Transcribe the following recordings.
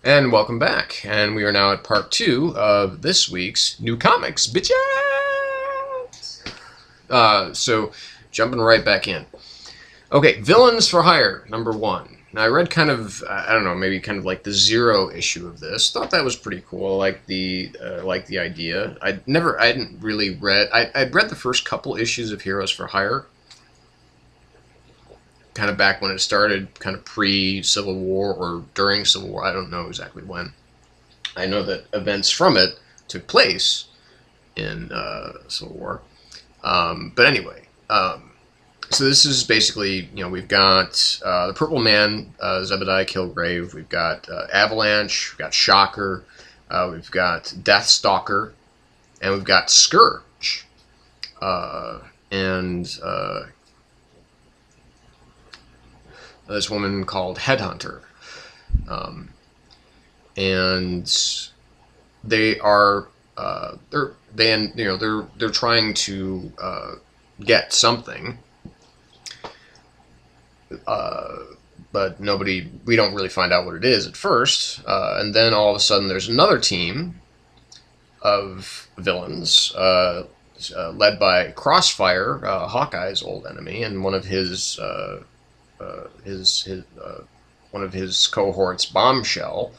And welcome back. And we are now at part 2 of this week's new comics, bitches! So, jumping right back in. Okay, Villains for Hire, number 1. Now, I read kind of, I don't know, maybe kind of like the 0 issue of this. Thought that was pretty cool. Like the idea. I hadn't really read, I'd read the first couple issues of Heroes for Hire, kind of back when it started, kind of pre-Civil War or during Civil War. I don't know exactly when. I know that events from it took place in Civil War. But anyway, so this is basically, we've got the Purple Man, Zebediah Kilgrave. We've got Avalanche. We've got Shocker. We've got Deathstalker. And we've got Scourge. And this woman called Headhunter, and they are they're trying to get something, but we don't really find out what it is at first, and then all of a sudden there's another team of villains. Led by Crossfire, Hawkeye's old enemy, and one of his one of his cohorts, Bombshell,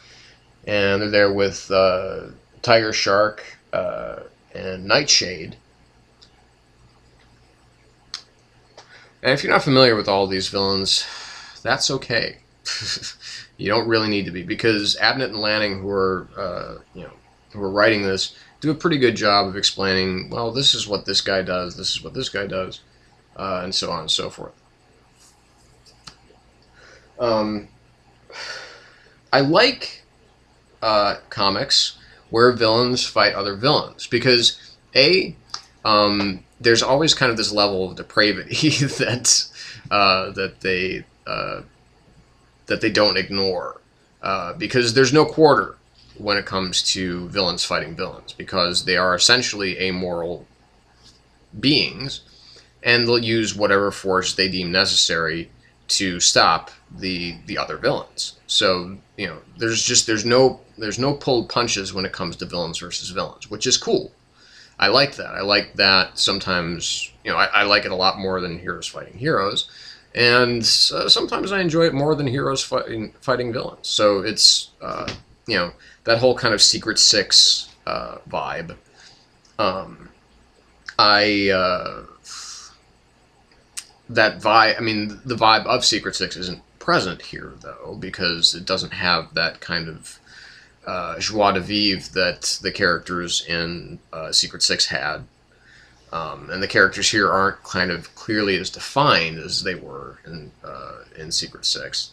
and they're there with Tiger Shark and Nightshade. And if you're not familiar with all these villains, that's okay. You don't really need to be, because Abnett and Lanning, who are writing this, do a pretty good job of explaining, well, this is what this guy does, this is what this guy does, and so on and so forth. I like comics where villains fight other villains, because there's always kind of this level of depravity that they don't ignore, because there's no quarter when it comes to villains fighting villains, because they are essentially amoral beings, and they'll use whatever force they deem necessary to stop the other villains. So there's no pulled punches when it comes to villains versus villains, which is cool. I like that. I like that sometimes. I like it a lot more than heroes fighting heroes, and sometimes I enjoy it more than heroes fighting villains. So it's that whole kind of Secret Six vibe. That vibe, the vibe of Secret Six isn't present here, though, because it doesn't have that kind of joie de vivre that the characters in Secret Six had. And the characters here aren't kind of clearly as defined as they were in Secret Six.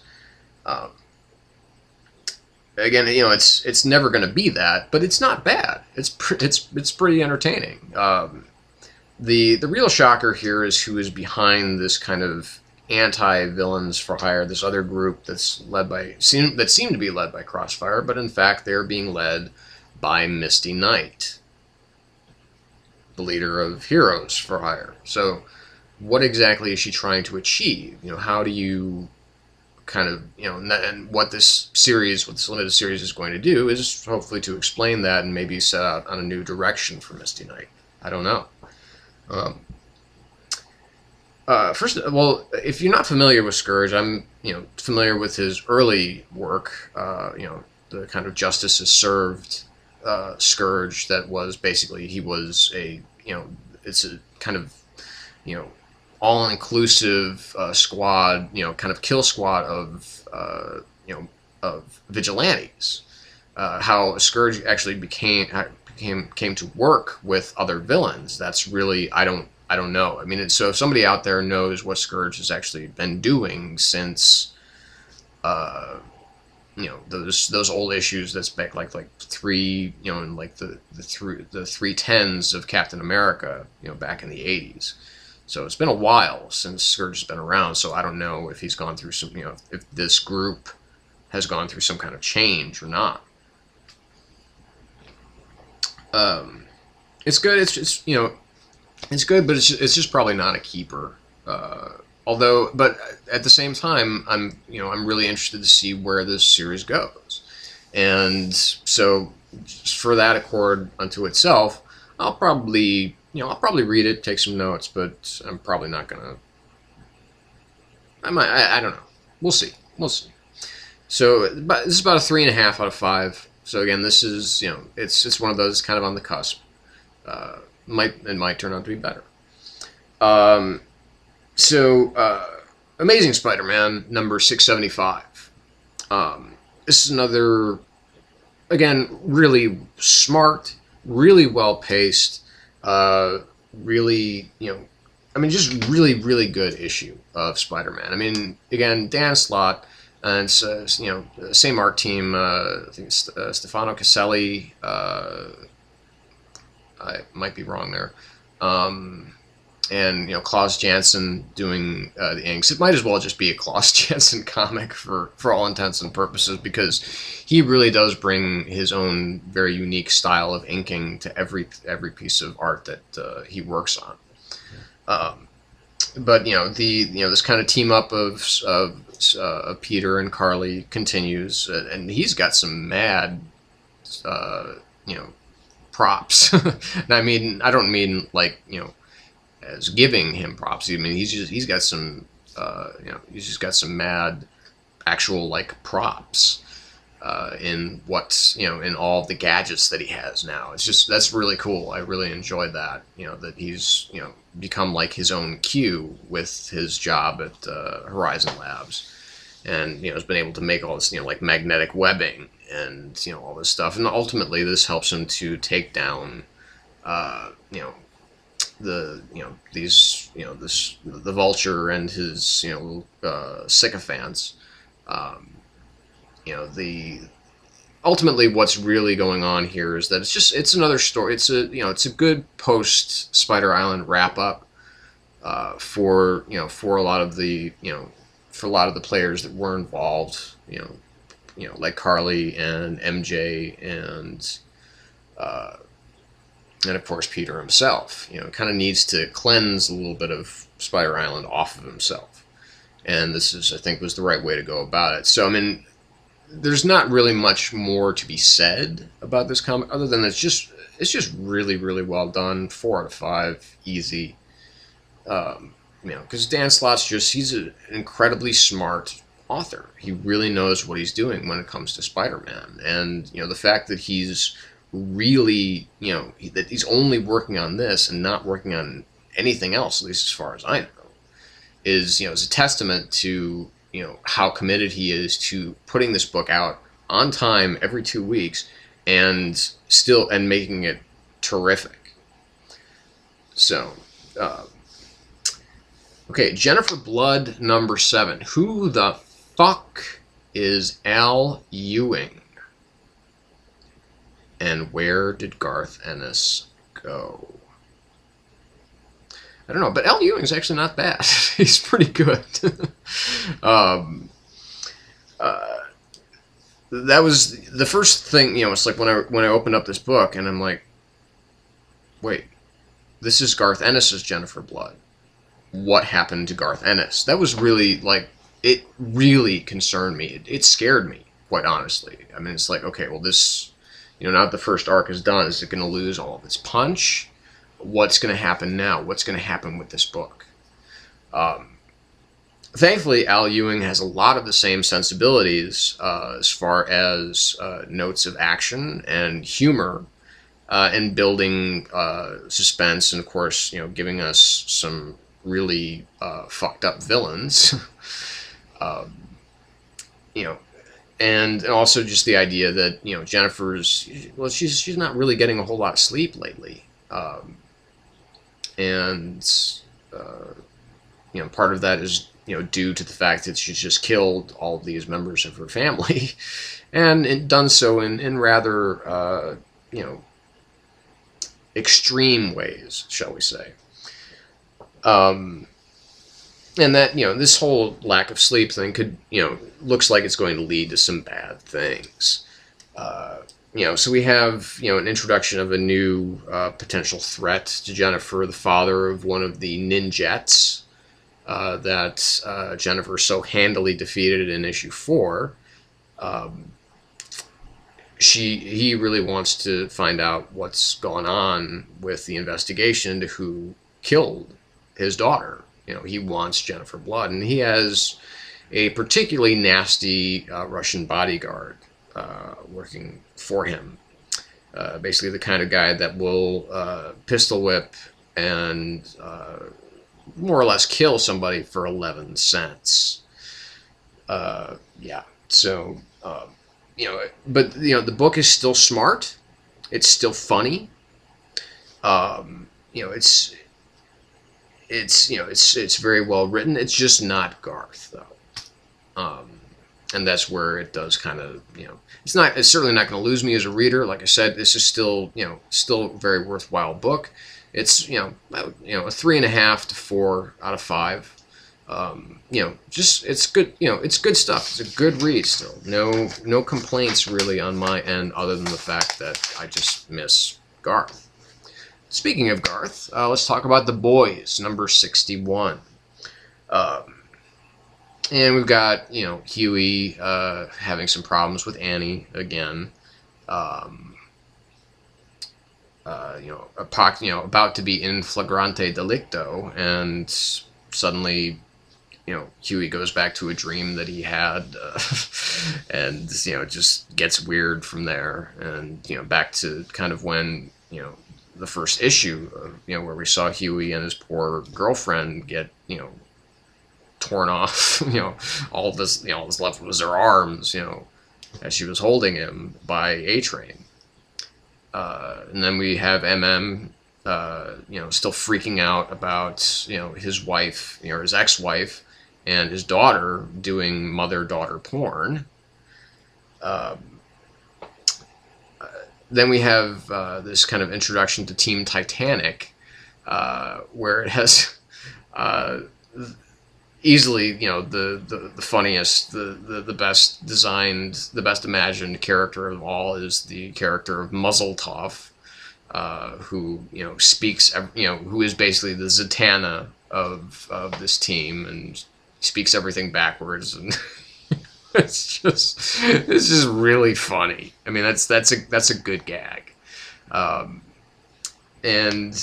Again, it's never going to be that, but it's not bad. It's pretty entertaining. The real shocker here is who is behind this kind of anti-villains for hire, this other group that's seem to be led by Crossfire, but in fact they're being led by Misty Knight, the leader of Heroes for Hire. So what exactly is she trying to achieve? How do you kind of, and what this limited series is going to do is hopefully to explain that and maybe set out on a new direction for Misty Knight. I don't know. First, if you're not familiar with Scourge, I'm familiar with his early work. The kind of Justice is Served Scourge that was basically, he was it's a kind of all-inclusive squad, kind of kill squad of vigilantes. How Scourge actually came to work with other villains, that's really, I don't know. So if somebody out there knows what Scourge has actually been doing since those old issues that's back like three, in like the 310s of Captain America, back in the 80s. So it's been a while since Scourge has been around, so I don't know if he's gone through some, if this group has gone through some kind of change or not. It's good. It's good, but it's just probably not a keeper. But at the same time, I'm really interested to see where this series goes. And so, just for that accord unto itself, I'll probably read it, take some notes, but I'm probably not gonna. I don't know. We'll see. We'll see. So, but this is about a 3.5 out of 5. So again, this is it's one of those kind of on the cusp. It might turn out to be better. Um, Amazing Spider-Man number 675. This is another, again, really smart, really well paced, really, just really, really good issue of Spider-Man. I mean, again, Dan Slott, and it's, same art team. I think it's Stefano Caselli. I might be wrong there. And Klaus Janson doing the inks. It might as well just be a Klaus Janson comic for all intents and purposes, because he really does bring his own very unique style of inking to every piece of art that he works on. But this kind of team up of Peter and Carly continues, and he's got some mad props. And I don't mean like as giving him props. I mean he's got some he's just got some mad actual like props in in all of the gadgets that he has now. That's really cool. I really enjoyed that. That he's become like his own Q with his job at Horizon Labs, and has been able to make all this like magnetic webbing and all this stuff, and ultimately this helps him to take down the Vulture and his sycophants. Ultimately what's really going on here is that it's another story. It's a good post Spider Island wrap up for a lot of the players that were involved, like Carly and MJ and of course Peter himself. Kind of needs to cleanse a little bit of Spider Island off of himself, and this I think was the right way to go about it. So there's not really much more to be said about this comic other than it's just really, really well done. 4 out of 5, easy. Because Dan Slott's he's an incredibly smart author. He really knows what he's doing when it comes to Spider-Man, and the fact that he's really that he's only working on this and not working on anything else, at least as far as I know, is is a testament to how committed he is to putting this book out on time every 2 weeks and making it terrific. So, okay, Jennifer Blood number 7. Who the fuck is Al Ewing? And where did Garth Ennis go? I don't know, but Al Ewing's actually not bad. He's pretty good. That was the first thing, it's like when I opened up this book and I'm like, wait, this is Garth Ennis's Jennifer Blood. What happened to Garth Ennis? That was really, it really concerned me. It scared me, quite honestly. It's like, okay, well this, now that the first arc is done, is it going to lose all of its punch? What's going to happen now? What's going to happen with this book? Thankfully, Al Ewing has a lot of the same sensibilities as far as notes of action and humor, and building suspense, and of course, giving us some really fucked up villains. And also just the idea that Jennifer's, well, she's not really getting a whole lot of sleep lately. Part of that is due to the fact that she's just killed all of these members of her family, and done so in rather extreme ways, shall we say. And that this whole lack of sleep thing could looks like it's going to lead to some bad things. So we have an introduction of a new potential threat to Jennifer, the father of one of the ninjets that Jennifer so handily defeated in issue 4. he really wants to find out what's going on with the investigation into who killed his daughter. You know, he wants Jennifer Blood, and he has a particularly nasty Russian bodyguard working for him. Basically the kind of guy that will pistol whip and more or less kill somebody for 11 cents. Yeah, so, you know, but, you know, the book is still smart. It's still funny. You know, it's very well written. It's just not Garth, though. And that's where it does kind of, you know, it's certainly not going to lose me as a reader. Like I said, this is still, you know, still a very worthwhile book. It's, you know, a 3.5 to 4 out of 5. You know, just, it's good, you know, it's good stuff. It's a good read still. No complaints really on my end, other than the fact that I just miss Garth. Speaking of Garth, let's talk about The Boys, number 61. And we've got, you know, Huey having some problems with Annie again. You know, about to be in flagrante delicto, and suddenly, you know, Huey goes back to a dream that he had, and, you know, it just gets weird from there. And, you know, back to kind of when, you know, the first issue, you know, where we saw Huey and his poor girlfriend get, you know, torn off, you know, all this left was her arms, you know, as she was holding him by A-Train. And then we have MM, you know, still freaking out about, you know, his wife, you know, his ex-wife and his daughter doing mother-daughter porn. Then we have this kind of introduction to Team Titanic, where it has easily, you know, the funniest, the best designed, the best imagined character of all is the character of Muzzletov, who, you know, speaks, you know, who is basically the Zatanna of this team and speaks everything backwards, and it's just really funny. I mean, that's a good gag. And,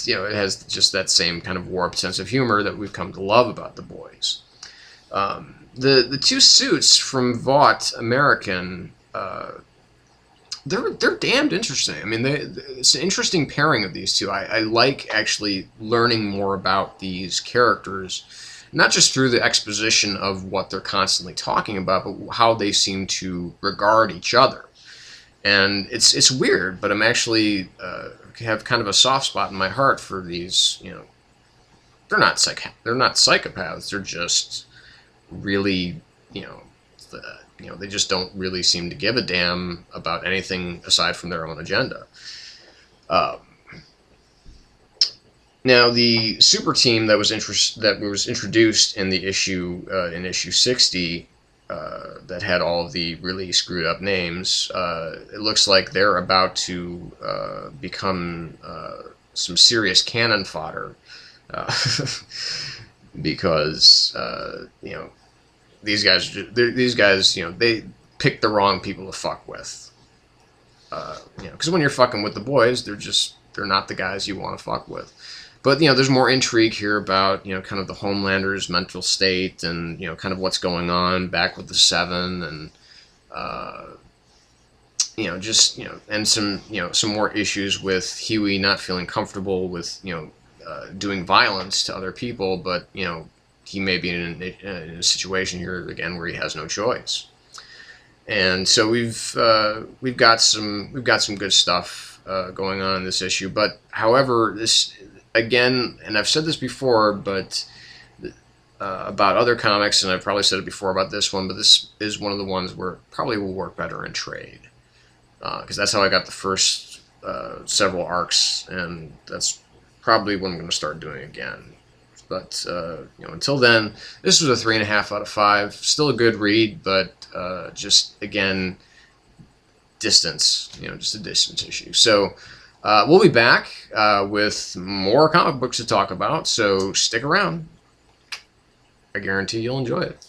you know, it has just that same kind of warped sense of humor that we've come to love about The Boys. The two suits from Vought American, they're damned interesting. I mean, it's an interesting pairing of these two. I like actually learning more about these characters, not just through the exposition of what they're constantly talking about, but how they seem to regard each other. And it's weird, but I'm actually have kind of a soft spot in my heart for these. You know, they're not psychopaths. They're just really, you know, they just don't really seem to give a damn about anything aside from their own agenda. Now, the super team that was introduced in the issue in issue 60, that had all of the really screwed up names, it looks like they're about to become some serious cannon fodder, because you know, these guys, you know, they pick the wrong people to fuck with. You know, because when you're fucking with the boys, they're not the guys you want to fuck with. But, you know, there's more intrigue here about, you know, kind of the Homelander's mental state and, you know, kind of what's going on back with the Seven, and, you know, just, you know, and some more issues with Huey not feeling comfortable with, you know, doing violence to other people, but, you know, he may be in a situation here again where he has no choice. And so we've got some good stuff going on in this issue. But however, this, again, and I've said this before, but about other comics, and I've probably said it before about this one, but this is one of the ones where it probably will work better in trade, because that's how I got the first several arcs, and that's probably what I'm going to start doing again. But you know, until then, this was a 3.5 out of 5. Still a good read, but just, again, distance. You know, just a distance issue. So we'll be back with more comic books to talk about. So stick around. I guarantee you'll enjoy it.